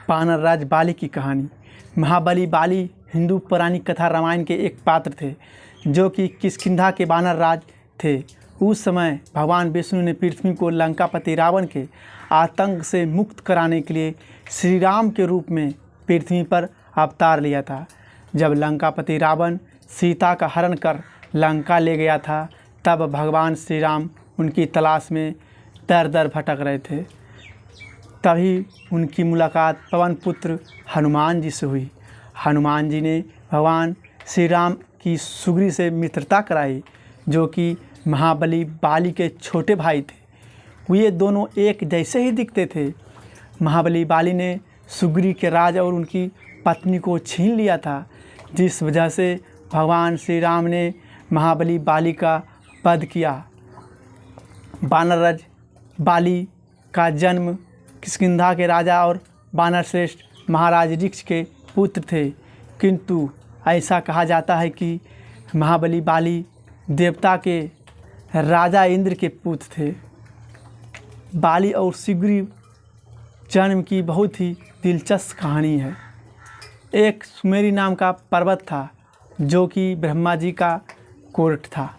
वानर राज बाली की कहानी। महाबली बाली हिंदू पौराणिक कथा रामायण के एक पात्र थे जो कि किष्किंधा के वानर राज थे। उस समय भगवान विष्णु ने पृथ्वी को लंकापति रावण के आतंक से मुक्त कराने के लिए श्री राम के रूप में पृथ्वी पर अवतार लिया था। जब लंकापति रावण सीता का हरण कर लंका ले गया था, तब भगवान श्री राम उनकी तलाश में दर दर भटक रहे थे। तभी उनकी मुलाकात पवन पुत्र हनुमान जी से हुई। हनुमान जी ने भगवान श्री राम की सुग्री से मित्रता कराई, जो कि महाबली बाली के छोटे भाई थे। ये दोनों एक जैसे ही दिखते थे। महाबली बाली ने सुग्री के राज और उनकी पत्नी को छीन लिया था, जिस वजह से भगवान श्री राम ने महाबली बाली का वध किया। वानरराज बाली का जन्म किष्किंधा के राजा और वानर श्रेष्ठ महाराज ऋक्ष के पुत्र थे, किंतु ऐसा कहा जाता है कि महाबली बाली देवता के राजा इंद्र के पुत्र थे। बाली और सुग्रीव जन्म की बहुत ही दिलचस्प कहानी है। एक सुमेरी नाम का पर्वत था जो कि ब्रह्मा जी का कोर्ट था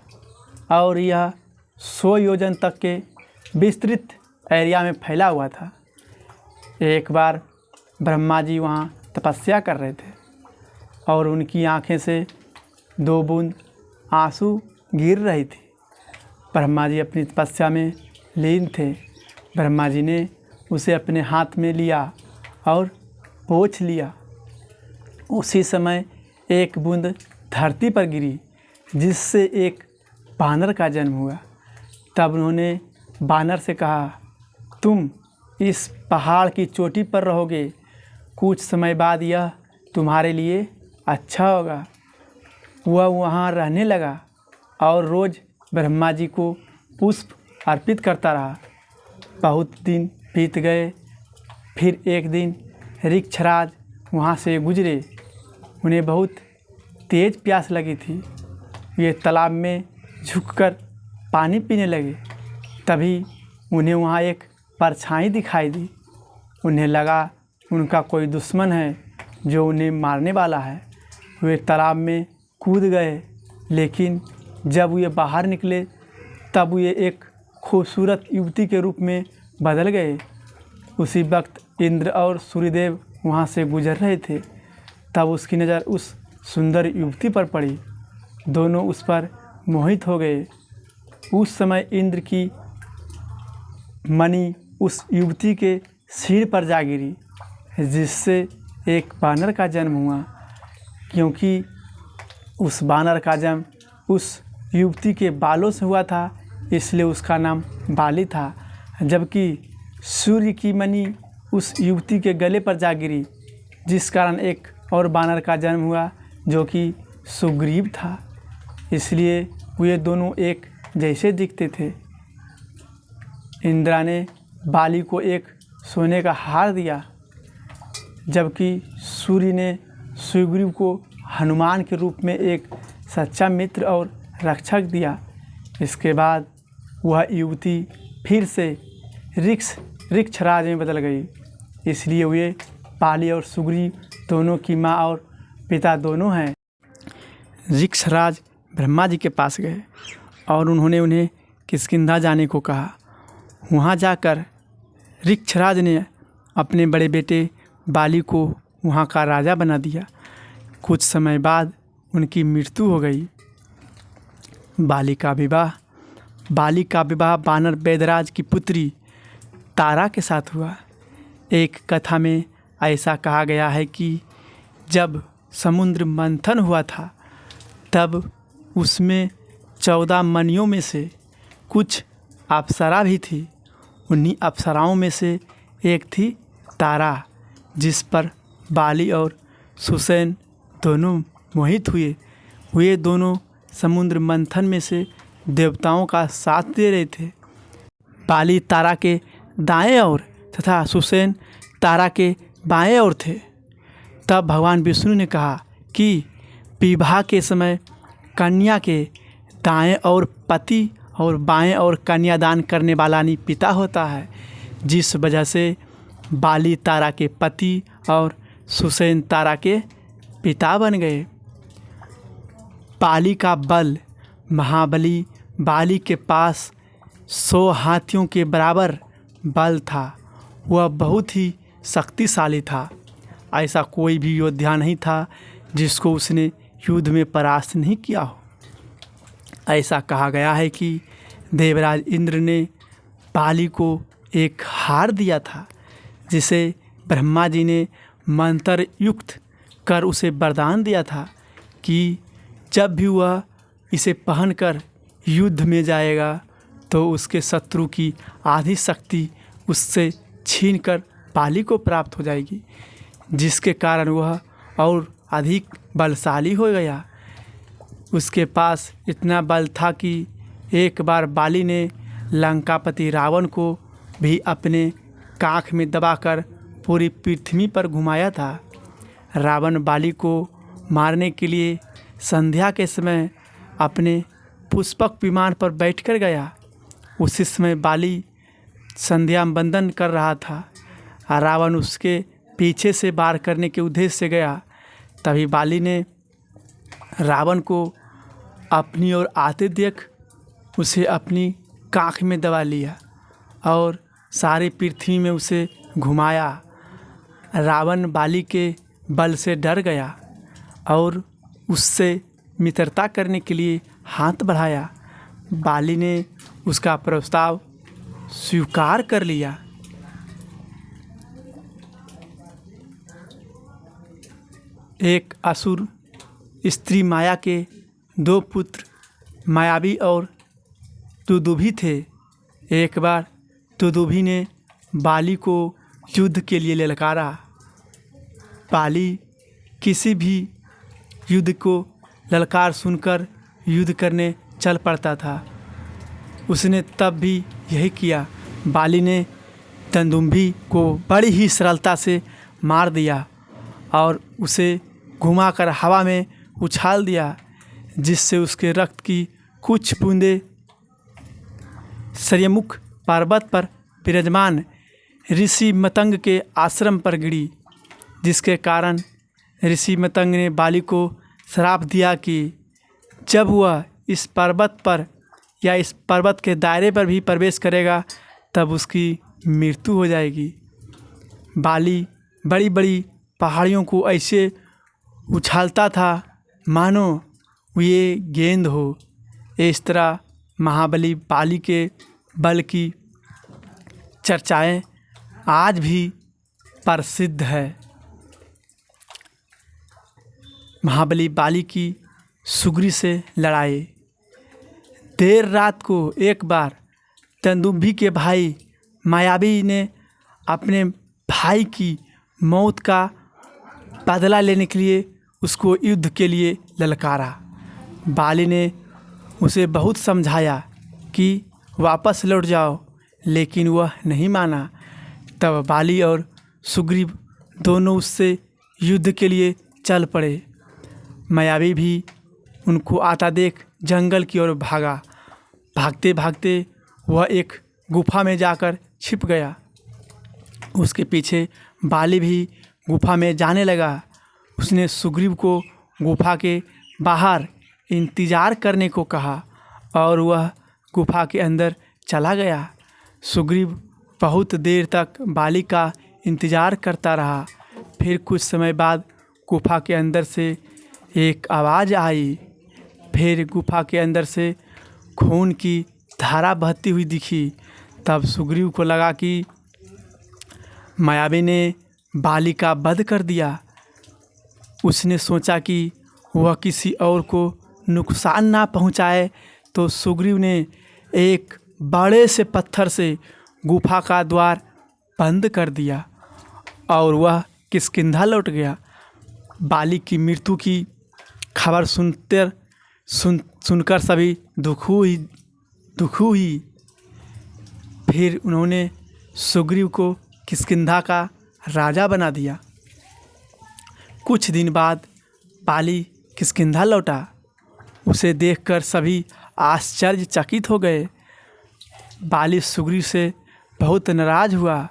और यह 100 योजन तक के विस्तृत एरिया में फैला हुआ था। एक बार ब्रह्मा जी वहाँ तपस्या कर रहे थे और उनकी आँखें से 2 बूंद आंसू गिर रही थी। ब्रह्मा जी अपनी तपस्या में लीन थे। ब्रह्मा जी ने उसे अपने हाथ में लिया और पोंछ लिया। उसी समय एक बूंद धरती पर गिरी, जिससे एक वानर का जन्म हुआ। तब उन्होंने वानर से कहा, तुम इस पहाड़ की चोटी पर रहोगे, कुछ समय बाद यह तुम्हारे लिए अच्छा होगा। वह वहाँ रहने लगा और रोज़ ब्रह्मा जी को पुष्प अर्पित करता रहा। बहुत दिन बीत गए। फिर एक दिन ऋक्षराज वहाँ से गुजरे। उन्हें बहुत तेज़ प्यास लगी थी। ये तालाब में झुककर पानी पीने लगे। तभी उन्हें वहाँ एक परछाई दिखाई दी। उन्हें लगा उनका कोई दुश्मन है जो उन्हें मारने वाला है। वे तालाब में कूद गए, लेकिन जब वे बाहर निकले तब वे एक खूबसूरत युवती के रूप में बदल गए। उसी वक्त इंद्र और सूर्यदेव वहाँ से गुजर रहे थे। तब उसकी नज़र उस सुंदर युवती पर पड़ी। दोनों उस पर मोहित हो गए। उस समय इंद्र की मणि उस युवती के सिर पर जा गिरी, जिससे एक वानर का जन्म हुआ। क्योंकि उस वानर का जन्म उस युवती के बालों से हुआ था, इसलिए उसका नाम बाली था। जबकि सूर्य की मणि उस युवती के गले पर जा गिरी, जिस कारण एक और वानर का जन्म हुआ जो कि सुग्रीव था। इसलिए वे दोनों एक जैसे दिखते थे। इंद्रा ने बाली को एक सोने का हार दिया, जबकि सूर्य ने सुग्रीव को हनुमान के रूप में एक सच्चा मित्र और रक्षक दिया। इसके बाद वह युवती फिर से ऋक्षराज में बदल गई। इसलिए वे बाली और सुग्रीव दोनों की माँ और पिता दोनों हैं। ऋक्षराज ब्रह्मा जी के पास गए और उन्होंने उन्हें किष्किंधा जाने को कहा। वहाँ जाकर ऋक्षराज ने अपने बड़े बेटे बाली को वहाँ का राजा बना दिया। कुछ समय बाद उनकी मृत्यु हो गई। बाली का विवाह वानर वेदराज की पुत्री तारा के साथ हुआ। एक कथा में ऐसा कहा गया है कि जब समुद्र मंथन हुआ था, तब उसमें 14 मणियों में से कुछ अप्सरा भी थी। उन्हीं अप्सराओं में से एक थी तारा, जिस पर बाली और सुसेन दोनों मोहित हुए। वे दोनों समुद्र मंथन में से देवताओं का साथ दे रहे थे। बाली तारा के दाएं ओर तथा सुसेन तारा के बाएं ओर थे। तब भगवान विष्णु ने कहा कि विवाह के समय कन्या के दाएं ओर पति और बाएं ओर कन्यादान करने वाला पिता होता है, जिस वजह से बाली तारा के पति और सुसैन तारा के पिता बन गए। बाली का बल, महाबली बाली के पास 100 हाथियों के बराबर बल था। वह बहुत ही शक्तिशाली था। ऐसा कोई भी योद्धा नहीं था जिसको उसने युद्ध में परास्त नहीं किया हो। ऐसा कहा गया है कि देवराज इंद्र ने बाली को एक हार दिया था, जिसे ब्रह्मा जी ने मंत्र युक्त कर उसे वरदान दिया था कि जब भी वह इसे पहनकर युद्ध में जाएगा तो उसके शत्रु की आधी शक्ति उससे छीनकर बाली को प्राप्त हो जाएगी, जिसके कारण वह और अधिक बलशाली हो गया। उसके पास इतना बल था कि एक बार बाली ने लंकापति रावण को भी अपने काख में दबाकर पूरी पृथ्वी पर घुमाया था। रावण बाली को मारने के लिए संध्या के समय अपने पुष्पक विमान पर बैठकर गया। उसी समय बाली संध्या वंदन कर रहा था। रावण उसके पीछे से वार करने के उद्देश्य से गया। तभी बाली ने रावण को अपनी ओर आते देख उसे अपनी काख में दबा लिया और सारी पृथ्वी में उसे घुमाया। रावण बाली के बल से डर गया और उससे मित्रता करने के लिए हाथ बढ़ाया। बाली ने उसका प्रस्ताव स्वीकार कर लिया। एक असुर स्त्री माया के 2 पुत्र मायावी और दुदुभि थे। एक बार दुदुभि ने बाली को युद्ध के लिए ललकारा। बाली किसी भी युद्ध को ललकार सुनकर युद्ध करने चल पड़ता था। उसने तब भी यही किया। बाली ने दुदुभि को बड़ी ही सरलता से मार दिया और उसे घुमाकर हवा में उछाल दिया, जिससे उसके रक्त की कुछ बूंदें शर्यमुख पर्वत पर विराजमान ऋषि मतंग के आश्रम पर गिरी, जिसके कारण ऋषि मतंग ने बाली को श्राप दिया कि जब वह इस पर्वत पर या इस पर्वत के दायरे पर भी प्रवेश करेगा तब उसकी मृत्यु हो जाएगी। बाली बड़ी बड़ी पहाड़ियों को ऐसे उछालता था मानो ये गेंद हो। इस तरह महाबली बाली के बल की चर्चाएं आज भी प्रसिद्ध है। महाबली बाली की सुग्री से लड़ाई। देर रात को एक बार दुदुभि के भाई मायावी ने अपने भाई की मौत का बदला लेने के लिए उसको युद्ध के लिए ललकारा। बाली ने उसे बहुत समझाया कि वापस लौट जाओ, लेकिन वह नहीं माना। तब बाली और सुग्रीव दोनों उससे युद्ध के लिए चल पड़े। मायावी भी उनको आता देख जंगल की ओर भागा। भागते भागते वह एक गुफा में जाकर छिप गया। उसके पीछे बाली भी गुफा में जाने लगा। उसने सुग्रीव को गुफा के बाहर इंतज़ार करने को कहा और वह गुफा के अंदर चला गया। सुग्रीव बहुत देर तक बाली का इंतज़ार करता रहा। फिर कुछ समय बाद गुफा के अंदर से एक आवाज़ आई। फिर गुफा के अंदर से खून की धारा बहती हुई दिखी। तब सुग्रीव को लगा कि मायावी ने बाली का वध कर दिया। उसने सोचा कि वह किसी और को नुकसान ना पहुंचाए, तो सुग्रीव ने एक बड़े से पत्थर से गुफा का द्वार बंद कर दिया और वह किष्किंधा लौट गया। बाली की मृत्यु की खबर सुनकर सभी दुखी हुई। फिर उन्होंने सुग्रीव को किष्किंधा का राजा बना दिया। कुछ दिन बाद बाली किष्किंधा लौटा। उसे देखकर सभी आश्चर्यचकित हो गए। बाली सुग्रीव से बहुत नाराज़ हुआ।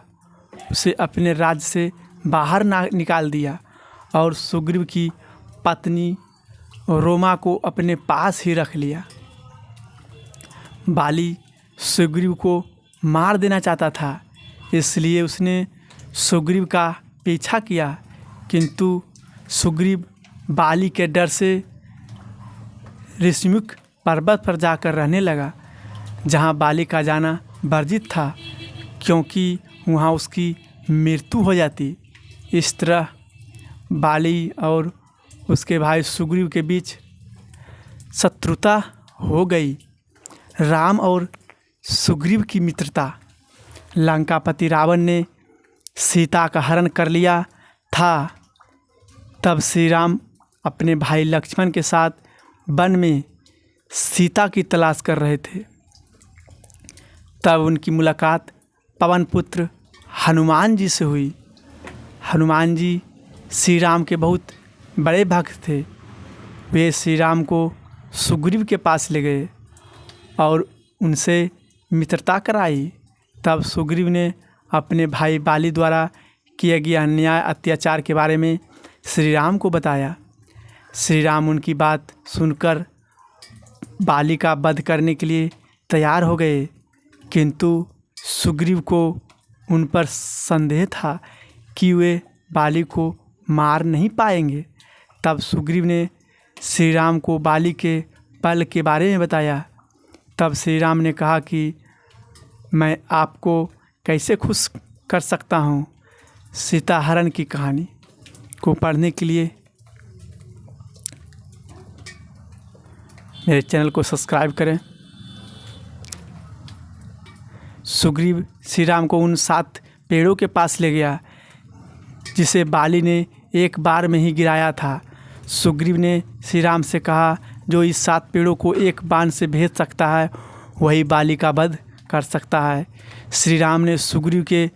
उसे अपने राज्य से बाहर निकाल दिया और सुग्रीव की पत्नी रोमा को अपने पास ही रख लिया। बाली सुग्रीव को मार देना चाहता था, इसलिए उसने सुग्रीव का पीछा किया, किंतु सुग्रीव बाली के डर से ऋषिमुख पर्वत पर जाकर रहने लगा, जहाँ बाली का जाना वर्जित था, क्योंकि वहाँ उसकी मृत्यु हो जाती। इस तरह बाली और उसके भाई सुग्रीव के बीच शत्रुता हो गई। राम और सुग्रीव की मित्रता। लंकापति रावण ने सीता का हरण कर लिया था, तब श्री राम अपने भाई लक्ष्मण के साथ वन में सीता की तलाश कर रहे थे। तब उनकी मुलाकात पवन पुत्र हनुमान जी से हुई। हनुमान जी श्री राम के बहुत बड़े भक्त थे। वे श्री राम को सुग्रीव के पास ले गए और उनसे मित्रता कराई। तब सुग्रीव ने अपने भाई बाली द्वारा किए गए अन्याय अत्याचार के बारे में श्री राम को बताया। श्री राम उनकी बात सुनकर बाली का वध करने के लिए तैयार हो गए, किंतु सुग्रीव को उन पर संदेह था कि वे बाली को मार नहीं पाएंगे। तब सुग्रीव ने श्री राम को बाली के बल के बारे में बताया। तब श्री राम ने कहा कि मैं आपको कैसे खुश कर सकता हूँ। सीता हरण की कहानी को पढ़ने के लिए मेरे चैनल को सब्सक्राइब करें। सुग्रीव श्री राम को उन 7 पेड़ों के पास ले गया जिसे बाली ने एक बार में ही गिराया था। सुग्रीव ने श्री राम से कहा, जो इस 7 पेड़ों को एक बाण से भेद सकता है वही बाली का वध कर सकता है। श्री राम ने सुग्रीव के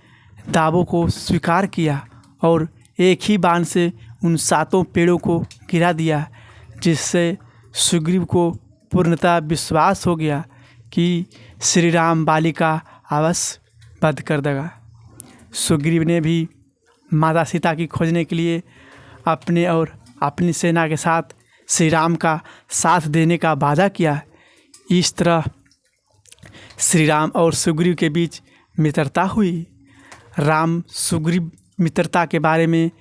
दावों को स्वीकार किया और एक ही बाण से उन 7 पेड़ों को गिरा दिया, जिससे सुग्रीव को पूर्णतः विश्वास हो गया कि श्री राम बाली का अवश्य वध कर देगा। सुग्रीव ने भी माता सीता की खोजने के लिए अपने और अपनी सेना के साथ श्री राम का साथ देने का वादा किया। इस तरह श्री राम और सुग्रीव के बीच मित्रता हुई। राम सुग्रीव मित्रता के बारे में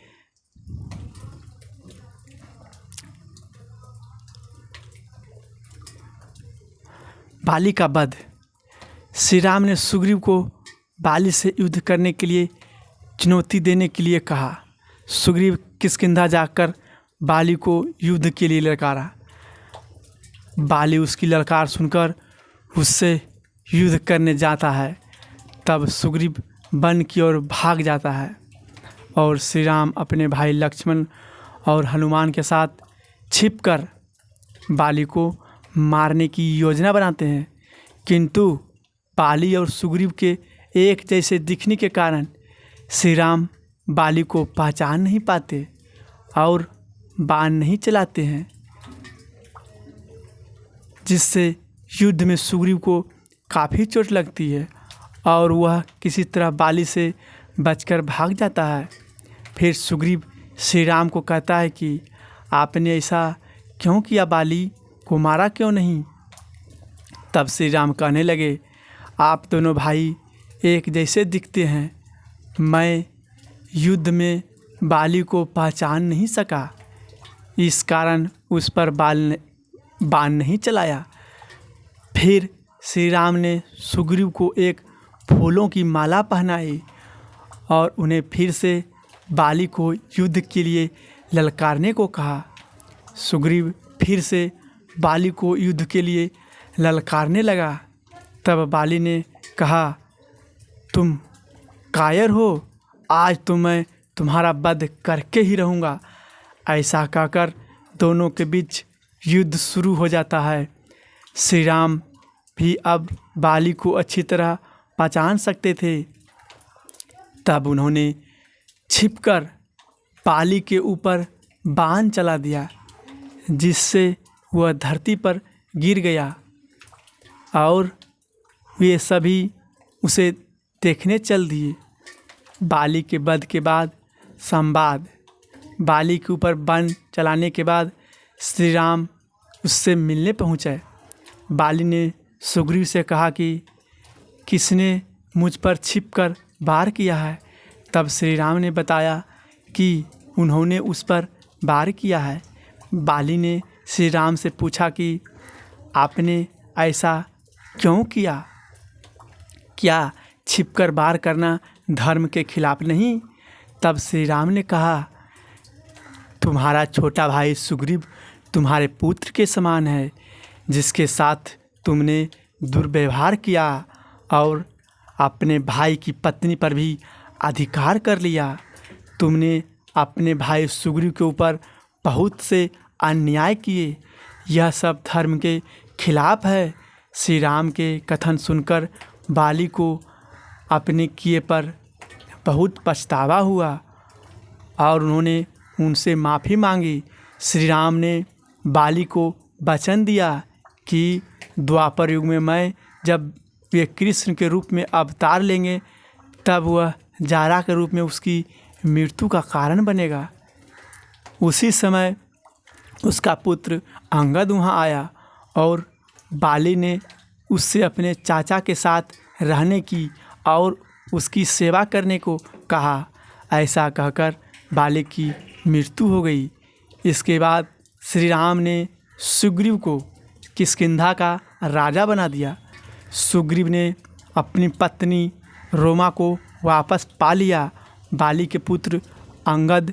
बाली का वध। श्री राम ने सुग्रीव को बाली से युद्ध करने के लिए चुनौती देने के लिए कहा। सुग्रीव किष्किंधा जाकर बाली को युद्ध के लिए ललकारा। बाली उसकी ललकार सुनकर उससे युद्ध करने जाता है। तब सुग्रीव वन की ओर भाग जाता है और श्री राम अपने भाई लक्ष्मण और हनुमान के साथ छिपकर बाली को मारने की योजना बनाते हैं, किंतु बाली और सुग्रीव के एक जैसे दिखने के कारण श्री राम बाली को पहचान नहीं पाते और बाण नहीं चलाते हैं, जिससे युद्ध में सुग्रीव को काफ़ी चोट लगती है और वह किसी तरह बाली से बचकर भाग जाता है। फिर सुग्रीव श्री राम को कहता है कि आपने ऐसा क्यों किया, बाली को मारा क्यों नहीं। तब श्री राम कहने लगे, आप दोनों भाई एक जैसे दिखते हैं, मैं युद्ध में बाली को पहचान नहीं सका, इस कारण उस पर बाण नहीं चलाया। फिर श्री राम ने सुग्रीव को एक फूलों की माला पहनाई और उन्हें फिर से बाली को युद्ध के लिए ललकारने को कहा। सुग्रीव फिर से बाली को युद्ध के लिए ललकारने लगा। तब बाली ने कहा, तुम कायर हो, आज तो मैं तुम्हारा वध करके ही रहूँगा। ऐसा कहकर दोनों के बीच युद्ध शुरू हो जाता है। श्री राम भी अब बाली को अच्छी तरह पहचान सकते थे। तब उन्होंने छिपकर बाली के ऊपर बाण चला दिया, जिससे वह धरती पर गिर गया और वे सभी उसे देखने चल दिए। बाली के वध के बाद संवाद। बाली के ऊपर बाण चलाने के बाद श्री राम उससे मिलने पहुँचे। बाली ने सुग्रीव से कहा कि किसने मुझ पर छिपकर वार किया है। तब श्री राम ने बताया कि उन्होंने उस पर वार किया है। बाली ने श्री राम से पूछा कि आपने ऐसा क्यों किया? क्या छिपकर वार करना धर्म के खिलाफ नहीं? तब श्री राम ने कहा, तुम्हारा छोटा भाई सुग्रीव तुम्हारे पुत्र के समान है, जिसके साथ तुमने दुर्व्यवहार किया और अपने भाई की पत्नी पर भी अधिकार कर लिया। तुमने अपने भाई सुग्रीव के ऊपर बहुत से अन्याय किए। यह सब धर्म के खिलाफ है। श्री राम के कथन सुनकर बाली को अपने किए पर बहुत पछतावा हुआ और उन्होंने उनसे माफ़ी मांगी। श्री राम ने बाली को वचन दिया कि द्वापर युग में मैं जब वे कृष्ण के रूप में अवतार लेंगे तब वह जारा के रूप में उसकी मृत्यु का कारण बनेगा। उसी समय उसका पुत्र अंगद वहाँ आया और बाली ने उससे अपने चाचा के साथ रहने की और उसकी सेवा करने को कहा। ऐसा कहकर बाली की मृत्यु हो गई। इसके बाद श्री राम ने सुग्रीव को किष्किंधा का राजा बना दिया। सुग्रीव ने अपनी पत्नी रोमा को वापस पा लिया। बाली के पुत्र अंगद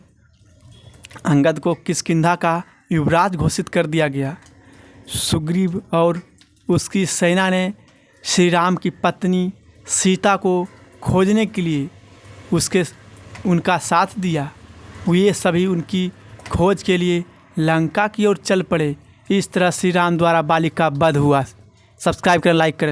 को किष्किंधा का युवराज घोषित कर दिया गया। सुग्रीव और उसकी सेना ने श्री राम की पत्नी सीता को खोजने के लिए उनका साथ दिया। वे सभी उनकी खोज के लिए लंका की ओर चल पड़े। इस तरह श्री राम द्वारा बाली का वध हुआ। सब्सक्राइब करें, लाइक करें।